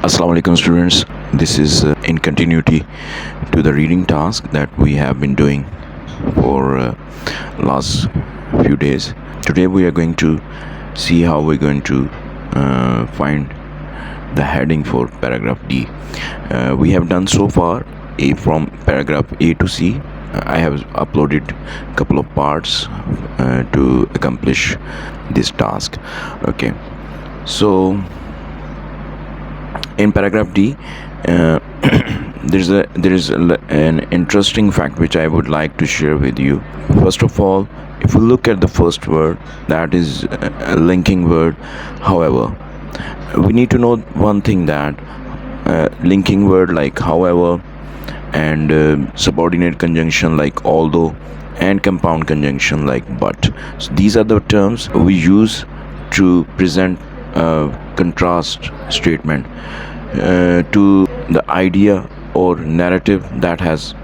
Assalamu alaikum students. This is in continuity to the reading task that we have been doing for last few days. Today we are going to see how we're going to find the heading for paragraph D. We have done so far A from paragraph A to C. I have uploaded a couple of parts to accomplish this task. Okay, so in paragraph D, there is an interesting fact which I would like to share with you. First of all, if we look at the first word, that is a linking word. However, we need to know one thing, that linking word like however and subordinate conjunction like although and compound conjunction like but. So these are the terms we use to present a contrast statement to the idea or narrative that has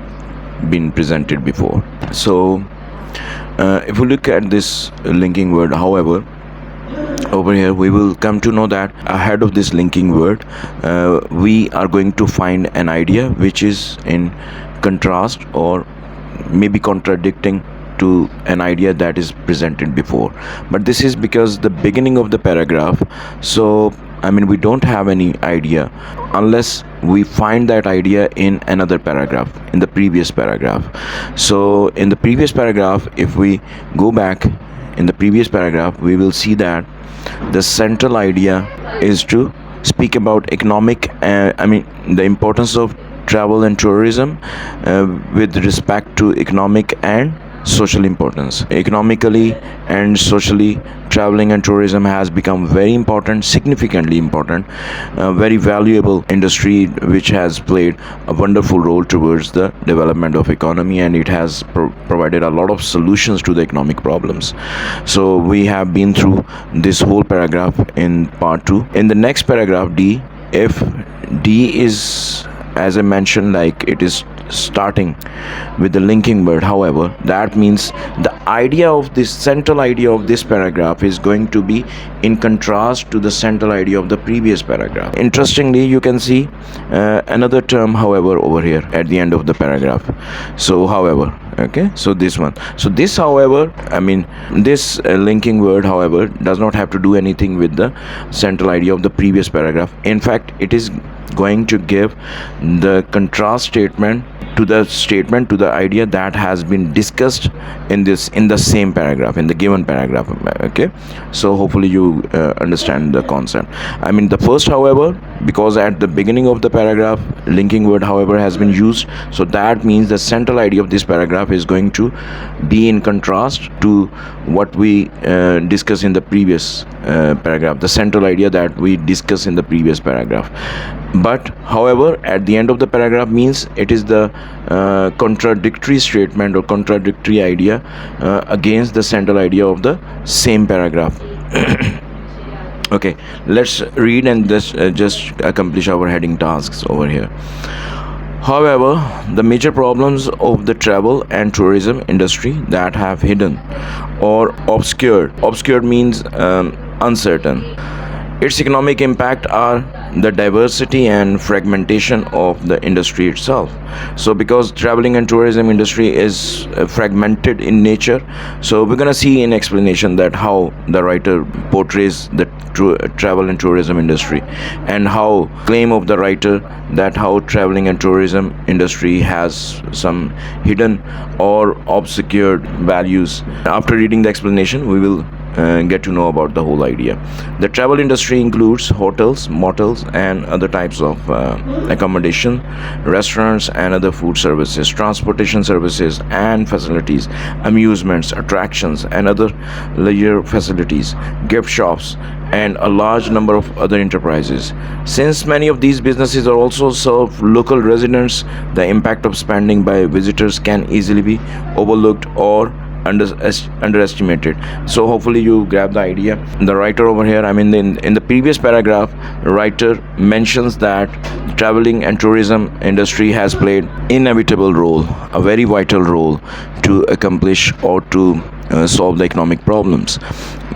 been presented before. So if we look at this linking word however, over here we will come to know that ahead of this linking word we are going to find an idea which is in contrast or maybe contradicting to an idea that is presented before. But this is because the beginning of the paragraph, so we don't have any idea unless we find that idea in another paragraph, in the previous paragraph. So in the previous paragraph, if we go back in the previous paragraph, we will see that the central idea is to speak about economic the importance of travel and tourism with respect to economic and social importance. Economically and socially, traveling and tourism has become very important, significantly important, very valuable industry which has played a wonderful role towards the development of economy, and it has provided a lot of solutions to the economic problems. So we have been through this whole paragraph in part 2. In the next paragraph D, if D is, as I mentioned, like it is starting with the linking word however, that means the idea of this central idea of this paragraph is going to be in contrast to the central idea of the previous paragraph. Interestingly, you can see another term however over here at the end of the paragraph. So however, okay, so this one, so this however, this linking word however does not have to do anything with the central idea of the previous paragraph. In fact, it is going to give the contrast statement to the idea that has been discussed in the same paragraph, in the given paragraph. Okay, so hopefully you understand the concept. The first however, because at the beginning of the paragraph linking word however has been used, so that means the central idea of this paragraph is going to be in contrast to what we discussed in the previous paragraph, the central idea that we discussed in the previous paragraph. But however at the end of the paragraph means it is the contradictory statement or contradictory idea against the central idea of the same paragraph. Okay, let's read and just accomplish our heading tasks over here. However, the major problems of the travel and tourism industry that have hidden or obscured means uncertain, its economic impact are the diversity and fragmentation of the industry itself. So because traveling and tourism industry is fragmented in nature, so we're going to see in explanation that how the writer portrays the travel and tourism industry, and how claim of the writer that how traveling and tourism industry has some hidden or obscured values. After reading the explanation, we will get to know about the whole idea. The travel industry includes hotels, motels, and other types of accommodation, restaurants and other food services, transportation services and facilities, amusements, attractions and other leisure facilities, gift shops, and a large number of other enterprises. Since many of these businesses are also serve local residents, the impact of spending by visitors can easily be overlooked or underestimated. So hopefully you grab the idea. The writer over here, in the previous paragraph, writer mentions that traveling and tourism industry has played inevitable role, a very vital role to accomplish or to solve the economic problems.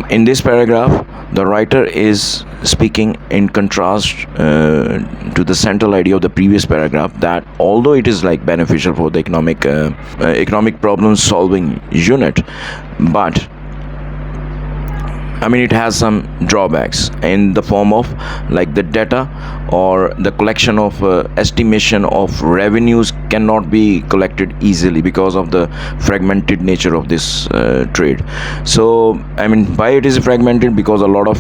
In this paragraph, The writer is speaking in contrast to the central idea of the previous paragraph, that although it is like beneficial for the economic problem solving unit, but it has some drawbacks in the form of like the data or the collection of estimation of revenues cannot be collected easily because of the fragmented nature of this trade. So why it is fragmented? Because a lot of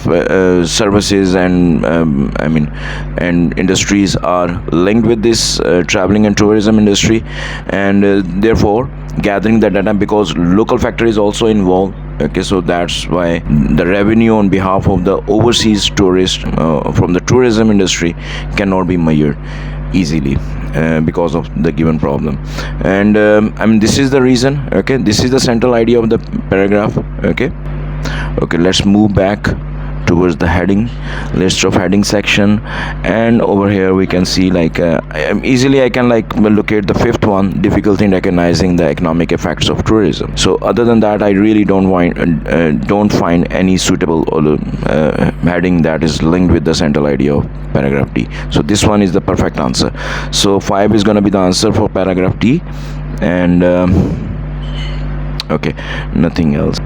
services and and industries are linked with this traveling and tourism industry, and therefore gathering the data, because local factor is also involved. Okay, so that's why the revenue on behalf of the overseas tourists from the tourism industry cannot be measured easily because of the given problem. And this is the reason. Okay, this is the central idea of the paragraph. Okay, let's move back towards the heading, list of heading section, and over here we can see like easily I can like locate the fifth one, difficulty in recognizing the economic effects of tourism. So other than that, I really don't find any suitable heading that is linked with the central idea of paragraph D. So this one is the perfect answer. So 5 is going to be the answer for paragraph D. And okay, nothing else.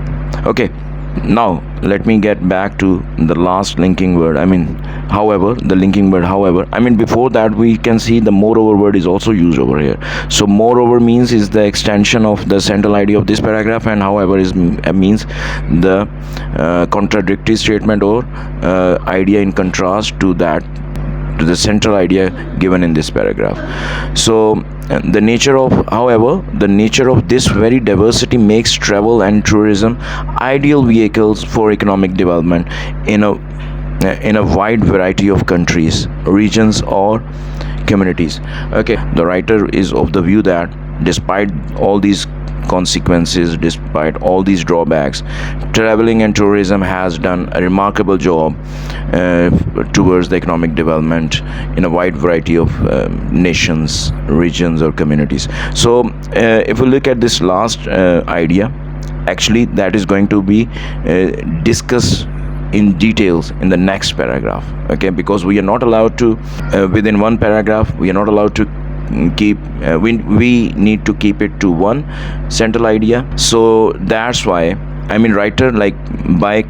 Okay, now let me get back to the last linking word. However, the linking word however. Before that, we can see the moreover word is also used over here. So moreover means is the extension of the central idea of this paragraph, and however is means the contradictory statement or idea in contrast to the central idea given in this paragraph. So the nature of this very diversity makes travel and tourism ideal vehicles for economic development in a wide variety of countries, regions, or communities. Okay, the writer is of the view that despite all these consequences, despite all these drawbacks, traveling and tourism has done a remarkable job towards the economic development in a wide variety of nations, regions, or communities. So if we look at this last idea, actually that is going to be discussed in details in the next paragraph. Okay, because we are not allowed to within one paragraph, we are not allowed to keep we need to keep it to one central idea. So that's why writer like by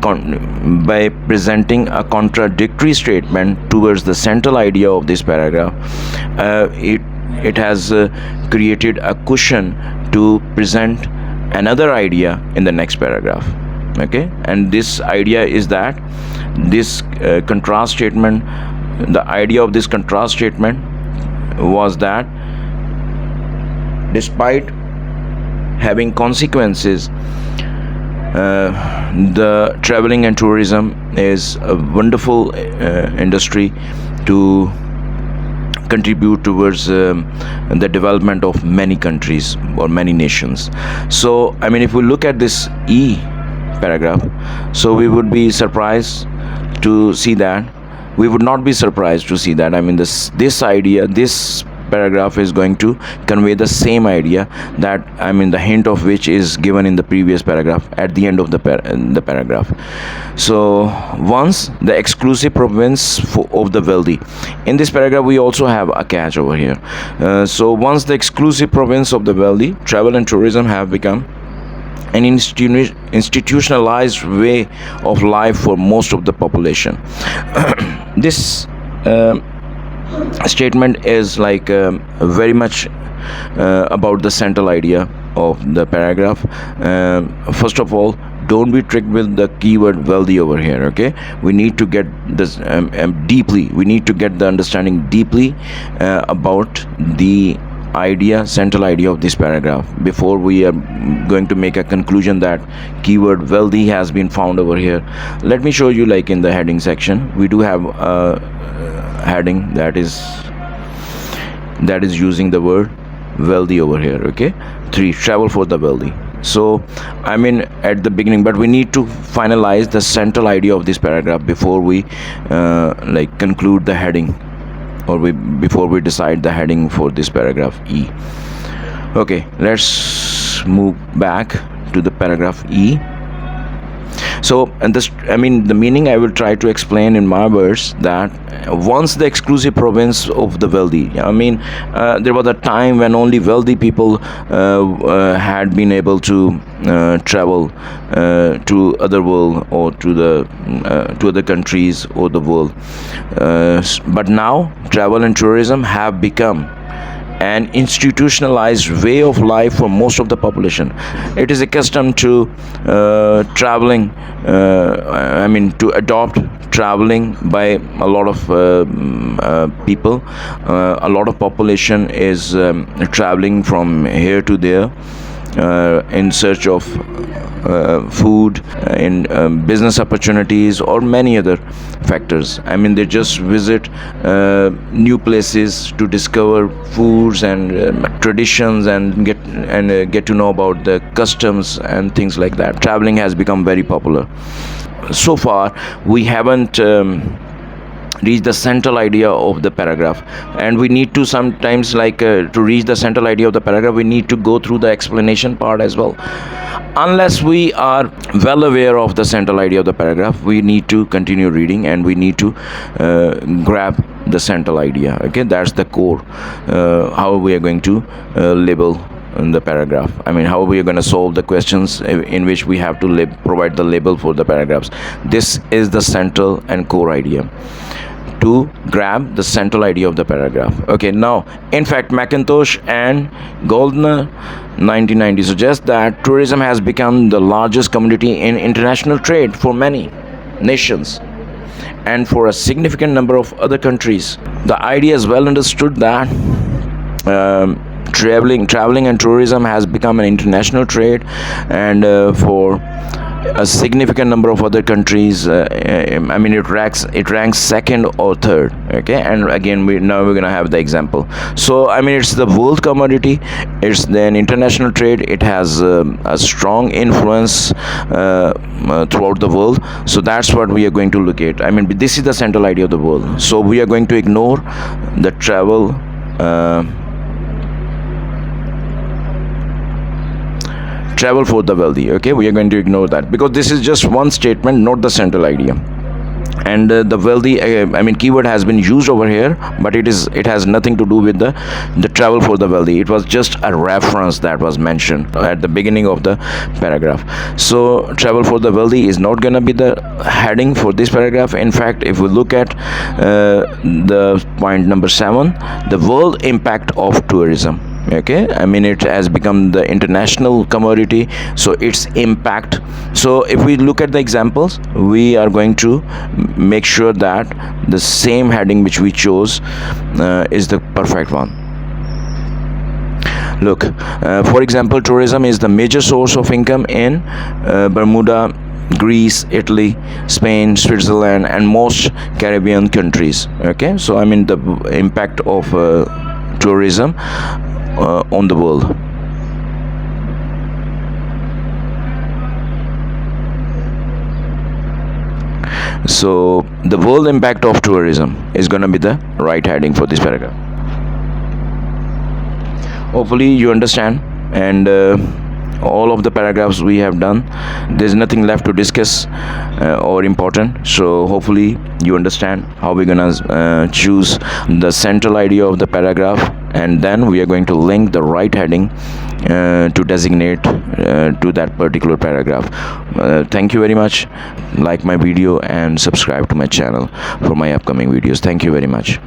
presenting a contradictory statement towards the central idea of this paragraph, it has created a cushion to present another idea in the next paragraph. Okay, and this idea is that this contrast statement, the idea of this contrast statement was that despite having consequences, the traveling and tourism is a wonderful industry to contribute towards the development of many countries or many nations. So if we look at this E paragraph, so we would be surprised to see that we would not be surprised to see that this idea, this paragraph is going to convey the same idea that the hint of which is given in the previous paragraph at the end of the paragraph. So once the exclusive province of the wealthy, in this paragraph we also have a catch over here. So once the exclusive province of the wealthy, travel and tourism have become an institutionalized way of life for most of the population. This statement is like very much about the central idea of the paragraph. First of all, don't be tricked with the keyword wealthy over here. Okay, we need to get this deeply, we need to get the understanding deeply about the central idea of this paragraph before we are going to make a conclusion that keyword wealthy has been found over here. Let me show you, like in the heading section we do have a heading that is using the word wealthy over here. Okay, 3, travel for the wealthy. So at the beginning, but we need to finalize the central idea of this paragraph before we conclude the heading, or before we decide the heading for this paragraph E. Okay, let's move back to the paragraph E. So, and this, I mean, the meaning I will try to explain in my words that once the exclusive province of the wealthy, I mean, there was a time when only wealthy people had been able to travel to other world or to other countries or the world. But now travel and tourism have become an institutionalized way of life for most of the population. It is accustomed to traveling, I mean, to adopt traveling by a lot of people. A lot of population is traveling from here to there in search of food, in business opportunities, or many other factors. I mean, they just visit new places to discover foods and traditions and get to know about the customs and things like that. Traveling has become very popular. So far, we haven't reach the central idea of the paragraph, and we need to sometimes, like, to reach the central idea of the paragraph, we need to go through the explanation part as well. Unless we are well aware of the central idea of the paragraph, we need to continue reading, and we need to grab the central idea. Okay, that's the core. How we are going to label in the paragraph, I mean, how we are going to solve the questions in which we have to provide the label for the paragraphs. This is the central and core idea, to grab the central idea of the paragraph. Okay, now, in fact, McIntosh and Goldner 1990 suggest that tourism has become the largest commodity in international trade for many nations and for a significant number of other countries. The idea is well understood that traveling and tourism has become an international trade, and for a significant number of other countries, I mean, it ranks second or third. Okay, and again, we're gonna have the example. So, I mean, it's the world commodity, it's an international trade, it has a strong influence throughout the world. So that's what we are going to look at. I mean, this is the central idea of the world. So we are going to ignore the travel for the wealthy. Okay, we are going to ignore that because this is just one statement, not the central idea. And the wealthy, I mean, keyword has been used over here, but it has nothing to do with the travel for the wealthy. It was just a reference that was mentioned at the beginning of the paragraph. So travel for the wealthy is not going to be the heading for this paragraph. In fact, if we look at the point number 7, the world impact of tourism. Okay, I mean, it has become the international commodity, so its impact. So if we look at the examples, we are going to make sure that the same heading which we chose is the perfect one. Look, for example, tourism is the major source of income in Bermuda, Greece, Italy, Spain, Switzerland, and most Caribbean countries. Okay, so I mean, the impact of tourism on the world. So the world impact of tourism is going to be the right heading for this paragraph. Hopefully you understand, and all of the paragraphs we have done, there's nothing left to discuss or important. So hopefully you understand how we're gonna choose the central idea of the paragraph, and then we are going to link the right heading to designate to that particular paragraph. Thank you very much. Like my video and subscribe to my channel for my upcoming videos. Thank you very much.